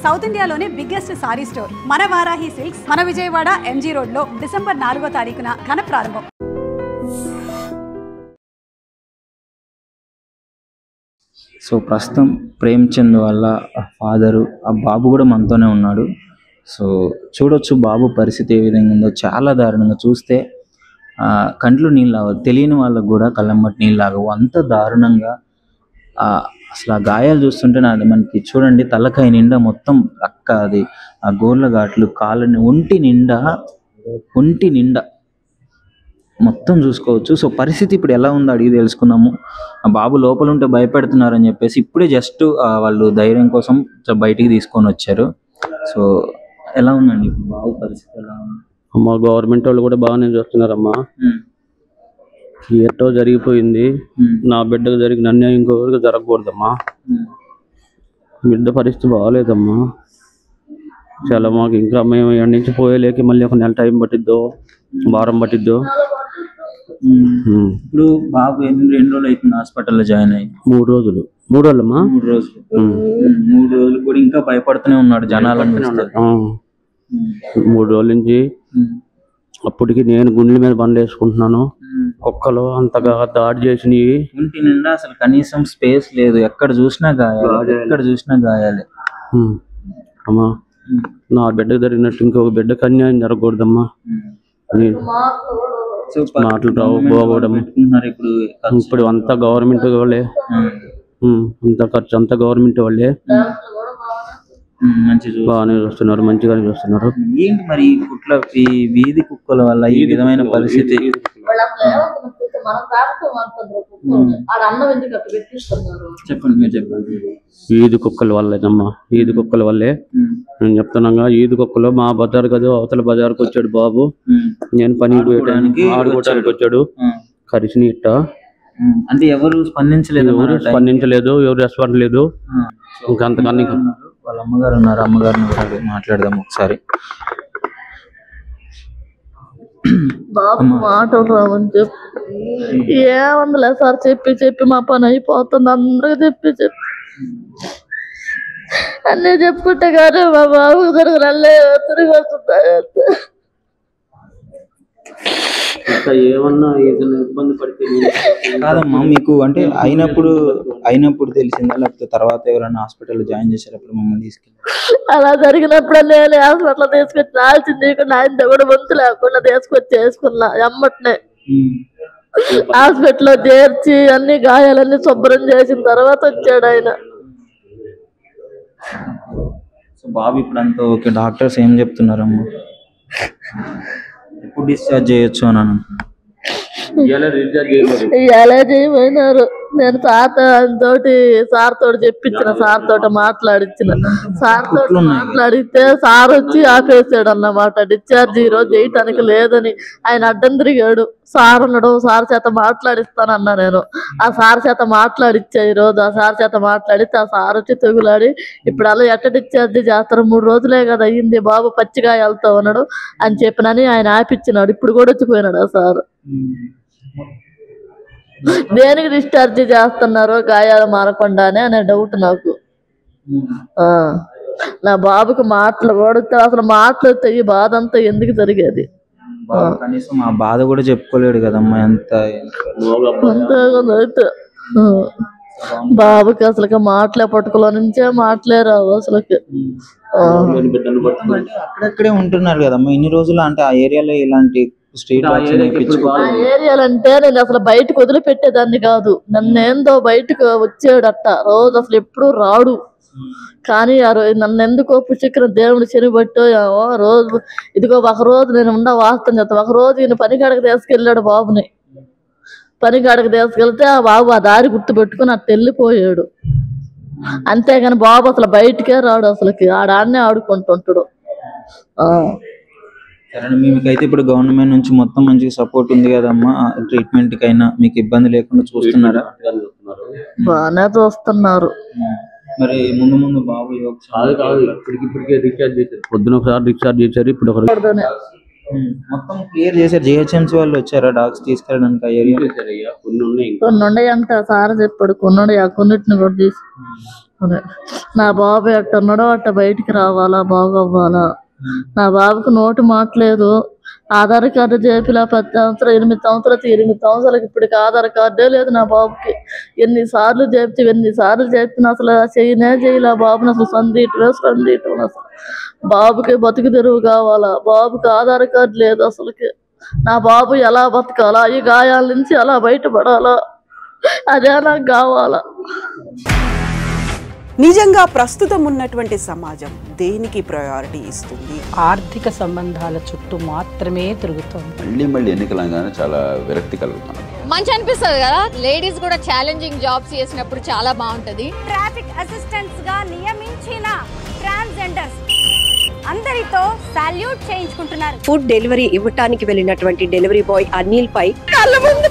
South ఇండియాలోనే biggest sorry store మన Varahi silks మన విజయవాడ ఎంజీ రోడ్ లో డిసెంబర్ 4వ తారీఖున ఘన ప్రారంభం. సో ప్రస్తుతం ప్రేమ్చంద్ వాళ్ళ ఫాదరు ఆ బాబు కూడా మనతోనే ఉన్నాడు. సో చూడొచ్చు బాబు పరిస్థితి ఏ విధంగా ఉందో. చాలా దారుణంగా చూస్తే కంట్లో నీళ్ళు ఆగవు, తెలియని వాళ్ళకు కూడా కళ్ళమ్మటి నీళ్ళు ఆగవు, అంత దారుణంగా. అసలు ఆ గాయాలు చూస్తుంటే నాది మనకి చూడండి తలకాయ నిండా మొత్తం రక్క, అది ఆ గోర్ల ఘాట్లు, కాళ్ళని ఒంటి నిండా మొత్తం చూసుకోవచ్చు. సో పరిస్థితి ఇప్పుడు ఎలా ఉందో అడిగి తెలుసుకుందాము. ఆ బాబు లోపల ఉంటే భయపెడుతున్నారని చెప్పేసి ఇప్పుడే జస్ట్ వాళ్ళు ధైర్యం కోసం బయటికి తీసుకొని వచ్చారు. సో ఎలా ఉందండి ఇప్పుడు బాబు పరిస్థితి ఎలా ఉంది? అమ్మా గవర్నమెంట్ వాళ్ళు కూడా బాగానే చూస్తున్నారమ్మా. ఎట్టో జరిగిపోయింది. నా బిడ్డకు జరిగిన అన్యాయం ఇంకొకరికి జరగకూడదమ్మా. బిడ్డ పరిస్థితి బాగాలేదమ్మా. చాలా మాకు ఇంకా మేము ఎక్కడి నుంచి పోయేలేక మళ్ళీ ఒక నెల టైం పట్టిద్దో, వారం పట్టిద్దో. ఇప్పుడు బాబు ఎన్ని రోజులు అవుతుంది హాస్పిటల్లో జాయిన్ అయ్యి? 3 రోజులు. 3 రోజులమ్మా. 3 రోజులు. 3 రోజులు కూడా ఇంకా భయపడుతూనే ఉన్నాడు జనాలను. 3 రోజుల నుంచి అప్పటికి నేను గుండెల మీద బండ్లు వేసుకుంటున్నాను. కుక్కలు అంతగా దాడి చేసినవి. ఇంటి నిండా అసలు కనీసం స్పేస్ లేదు, ఎక్కడ చూసినా గాయాలే. అమ్మా నా బిడ్డకు జరిగినట్టు ఇంకొక బిడ్డకు అన్యాయం జరగకూడదమ్మా. మాటలు రావు పోవడం. ఇప్పుడు అంతా గవర్నమెంట్ వాళ్ళే, అంత ఖర్చు అంతా గవర్నమెంట్ వాళ్ళే బాగానే చూస్తున్నారు, మంచిగానే చూస్తున్నారు. ఏంటి మరి ఈ వీధి కుక్కల వల్ల ఈ విధమైన పరిస్థితి? చెప్పండి, మీరు చెప్పండి. ఈది కుక్కల వల్లేనమ్మా, ఈది కుక్కల వల్లే. నేను చెప్తున్నాగా, ఈది కుక్కలు మా బజార్ కదా, అవతల బజార్కి వచ్చాడు బాబు. నేను పని ఆడుకోవడానికి వచ్చాడు. కరిసిని ఇట్ట అంటే ఎవరు స్పందించలేదు, ఎవరు రెస్పాండ్ లేదు. ఇంకా అంతకన్నా వాళ్ళ అమ్మగారు ఉన్నారు, అమ్మగారిని మాట్లాడదాం ఒకసారి. బాబు మాటలు రావని చెప్పి ఏముందిలే సార్, చెప్పి మా పని అయిపోతుంది. అందరికి చెప్పి అన్నీ చెప్పుకుంటే కానీ మా బాబు తిరగలే తిరిగి వస్తుంది. ఏమన్నా ఏదైనా ఇబ్బంది పడితే కాదమ్మా, మీకు అంటే అయినప్పుడు తెలిసిందా, లేకపోతే తర్వాత ఎవరైనా హాస్పిటల్లో జాయిన్ చేసేటప్పుడు మమ్మల్ని తీసుకెళ్ళి? అలా జరిగినప్పుడు నేను హాస్పిటల్ తీసుకొచ్చి రాల్సింది ఆయన కూడా వంతు లేకుండా తీసుకొచ్చి వేసుకున్నా. ఎమ్మటనే హాస్పిటల్లో చేర్చి అన్ని గాయాలన్నీ శుభ్రం చేసిన తర్వాత వచ్చాడు ఆయన. బాబు ఇప్పుడు అంతా ఓకే? డాక్టర్స్ ఏం చెప్తున్నారమ్మా? ఎప్పుడు డిశ్చార్జ్ చేయొచ్చు అని అంటున్నారు? ఎలా చేయమన్నారు. నేను సార్ తోటి చెప్పించిన, సార్ తోట మాట్లాడిచ్చిన. సార్ తోటి మాట్లాడితే సార్ వచ్చి ఆపేసాడు అన్నమాట. డిశ్చార్జ్ ఈ రోజు చేయటానికి లేదని ఆయన అడ్డం తిరిగాడు. సార్ ఉన్నాడు, సార్ చేత మాట్లాడిస్తానన్నా నేను. ఆ సార్ చేత మాట్లాడిచ్చా ఈరోజు. ఆ సార్ చేత మాట్లాడితే ఆ సార్ వచ్చి తెగులాడి ఇప్పుడు అలా ఎట్ట డిశ్చార్జ్ చేస్తారు, 3 రోజులే కదా అయ్యింది, బాబు పచ్చిగా వెళ్తా ఉన్నాడు అని చెప్పినని ఆయన ఆపిచ్చినాడు. ఇప్పుడు కూడా వచ్చిపోయినాడు ఆ సార్. దేనికి డిశ్చార్జ్ చేస్తున్నారు గాయాలు మారకుండానే అనే డౌట్ నాకు. నా బాబుకి మాటలు కూడా అసలు మాటలు ఈ బాధ అంతా ఎందుకు జరిగేది? కనీసం ఆ బాధ కూడా చెప్పుకోలేడు కదమ్మా. అయితే బాబుకి అసలు మాటలే పట్టుకులో నుంచే మాటలే రావు అసలుకి. అక్కడక్కడే ఉంటున్నారు కదమ్మా ఇన్ని రోజులు. అంటే ఆ ఏరియాలో ఇలాంటి ఏరియాలంటే నేను అసలు బయటకు వదిలిపెట్టేదాన్ని కాదు. నన్నేందో బయటకు వచ్చాడట రోజు, అసలు ఎప్పుడు రాడు. కానీ నన్ను ఎందుకో పుష్కర దేవుడు శనిబట్టో ఏమో రోజు ఇదిగో ఒక రోజు నేను వాస్తవం చెప్తాను. ఒక రోజు ఈయన పనికాడకు తీసుకెళ్ళాడు బాబుని. పనికాడకు తీసుకెళ్తే ఆ బాబు ఆ దారి గుర్తు పెట్టుకుని అట్ట వెళ్ళిపోయాడు. అంతేగాని బాబు అసలు బయటకే రాడు, అసలుకి ఆడాన్నే ఆడుకుంటుంటాడు. మీకైతే ఇప్పుడు గవర్నమెంట్ నుంచి మొత్తం మంచిగా సపోర్ట్ ఉంది కదమ్మా? ట్రీట్మెంట్ కైనా మీకు ఇబ్బంది లేకుండా చూస్తున్నారా? బాగానే చూస్తున్నారు. మరి ముందు బాబు ఇప్పటికే డిశ్చార్జ్ చేశారు. పొద్దున ఒకసారి డిశ్చార్జ్ చేశారు. ఇప్పుడు మొత్తం క్లియర్ చేశారు. జిహెచ్ఎంసీ వాళ్ళు వచ్చారా డాగ్స్ తీసుకెళ్ళడానికి? ఆ ఏరియా కొన్ని ఉన్నాయి అంట సార్ చెప్పాడు. కొన్ని కొన్నిటిని కూడా తీసి అదే నా బాబు ఎట్టున్నాడో అట్ట బయటికి రావాలా, బాగవ్వాలా. నా బాబుకు నోటు మాట్లేదు, ఆధార్ కార్డు చేపిలా 10 సంవత్సరాలు 8 సంవత్సరాలు 8 సంవత్సరాలకి ఇప్పటికి ఆధార్ కార్డే లేదు నా బాబుకి. ఎన్నిసార్లు చెప్పిన అసలు చేయలే బాబుని, అసలు సందీయటం అసలు. బాబుకి బతుకు తెరువు కావాలా, బాబుకి ఆధార్ కార్డు లేదు అసలుకి. నా బాబు ఎలా బతకాలా, ఈ గాయాల నుంచి ఎలా బయటపడాలా, అదే నాకు కావాలా. నిజంగా ప్రస్తుతం ఉన్నటువంటి సమాజం దేనికి ప్రయారిటీ ఇస్తుంది? ఆర్థిక సంబంధాల చుట్టూ మాత్రమే తిరుగుతోంది. మళ్ళీ ఎన్నికలంగానే చాలా విరక్తి కలుగుతున్నాం. మంచి అనిపిస్తుంది కదా, లేడీస్ కూడా ఛాలెంజింగ్ జాబ్స్ చేసినప్పుడు చాలా బాగుంటది. ట్రాఫిక్ అసిస్టెంట్స్ గా నియమించిన ట్రాన్స్జెండర్స్ అందరితో సాల్యూట్ చేయించుకుంటున్నారు. ఫుడ్ డెలివరీ ఇవ్వటానికి వెళ్ళినటువంటి డెలివరీ బాయ్ అనిల్ పై కళ్ళ ముందు